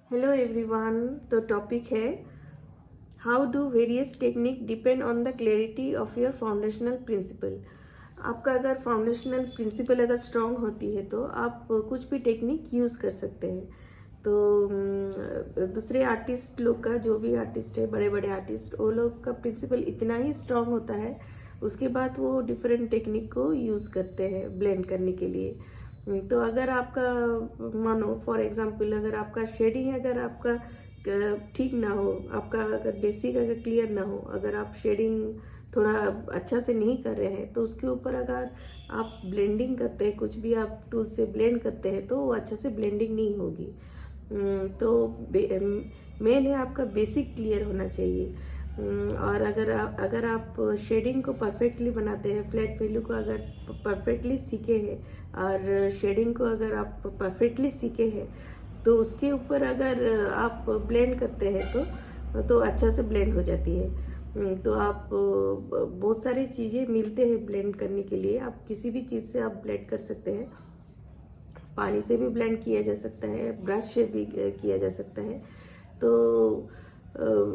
Hello everyone. तो topic है how do various technique depend on the clarity of your foundational principle. आपका अगर foundational principal अगर strong होती है तो आप कुछ भी टेक्निक यूज़ कर सकते हैं। तो दूसरे आर्टिस्ट लोग का, जो भी आर्टिस्ट है, बड़े बड़े आर्टिस्ट, वो लोग का प्रिंसिपल इतना ही स्ट्रांग होता है, उसके बाद वो डिफरेंट टेक्निक को यूज़ करते हैं ब्लेंड करने के लिए। तो अगर आपका मानो फॉर एग्जांपल, अगर आपका शेडिंग अगर आपका ठीक ना हो, आपका अगर बेसिक अगर क्लियर ना हो, अगर आप शेडिंग थोड़ा अच्छा से नहीं कर रहे हैं, तो उसके ऊपर अगर आप ब्लेंडिंग करते हैं, कुछ भी आप टूल से ब्लेंड करते हैं, तो वो अच्छे से ब्लेंडिंग नहीं होगी। तो मेन है आपका बेसिक क्लियर होना चाहिए। और अगर आप शेडिंग को परफेक्टली बनाते हैं, फ्लैट वैल्यू को अगर परफेक्टली सीखे हैं और शेडिंग को अगर आप परफेक्टली सीखे हैं, तो उसके ऊपर अगर आप ब्लेंड करते हैं तो अच्छा से ब्लेंड हो जाती है। तो आप बहुत सारी चीज़ें मिलते हैं ब्लेंड करने के लिए। आप किसी भी चीज़ से आप ब्लेंड कर सकते हैं। पानी से भी ब्लेंड किया जा सकता है, ब्रश से भी किया जा सकता है। तो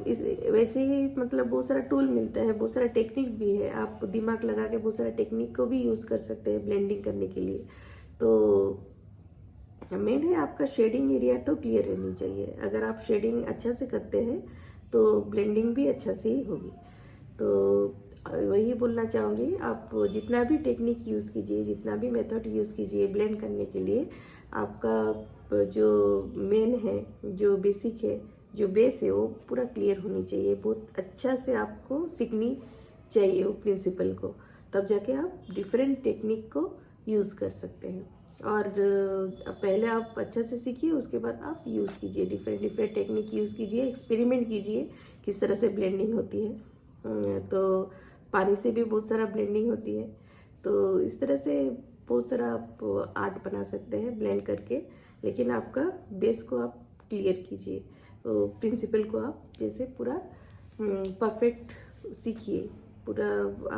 इस वैसे ही मतलब बहुत सारा टूल मिलता है, बहुत सारा टेक्निक भी है। आप दिमाग लगा के बहुत सारा टेक्निक को भी यूज़ कर सकते हैं ब्लेंडिंग करने के लिए। तो मेन है आपका शेडिंग एरिया तो क्लियर रहनी चाहिए। अगर आप शेडिंग अच्छा से करते हैं तो ब्लेंडिंग भी अच्छा से ही होगी। तो वही बोलना चाहूँगी, आप जितना भी टेक्निक यूज़ कीजिए, जितना भी मेथड यूज़ कीजिए ब्लेंड करने के लिए, आपका जो मेन है, जो बेसिक है, जो बेस है, वो पूरा क्लियर होनी चाहिए। बहुत अच्छा से आपको सीखनी चाहिए वो प्रिंसिपल को, तब जाके आप डिफरेंट टेक्निक को यूज़ कर सकते हैं। और पहले आप अच्छा से सीखिए, उसके बाद आप यूज़ कीजिए, डिफरेंट डिफरेंट टेक्निक यूज़ कीजिए, एक्सपेरिमेंट कीजिए किस तरह से ब्लेंडिंग होती है। तो पानी से भी बहुत सारा ब्लेंडिंग होती है। तो इस तरह से बहुत सारा आप आर्ट बना सकते हैं ब्लेंड करके। लेकिन आपका बेस को आप क्लियर कीजिए, तो प्रिंसिपल को आप जैसे पूरा परफेक्ट सीखिए। पूरा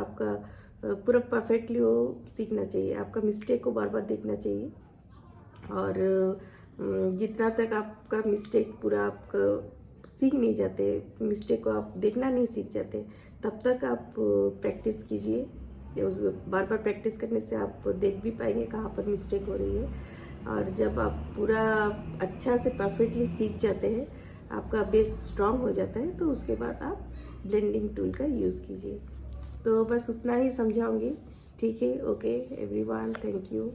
आपका पूरा परफेक्टली वो सीखना चाहिए। आपका मिस्टेक को बार बार देखना चाहिए। और जितना तक आपका मिस्टेक पूरा आपका सीख नहीं जाते, मिस्टेक को आप देखना नहीं सीख जाते, तब तक आप प्रैक्टिस कीजिए। उस बार बार प्रैक्टिस करने से आप देख भी पाएंगे कहाँ पर मिस्टेक हो रही है। और जब आप पूरा अच्छा से परफेक्टली सीख जाते हैं, आपका बेस स्ट्रांग हो जाता है, तो उसके बाद आप ब्लेंडिंग टूल का यूज़ कीजिए। तो बस उतना ही समझाऊंगी। ठीक है, ओके एवरीवन, थैंक यू।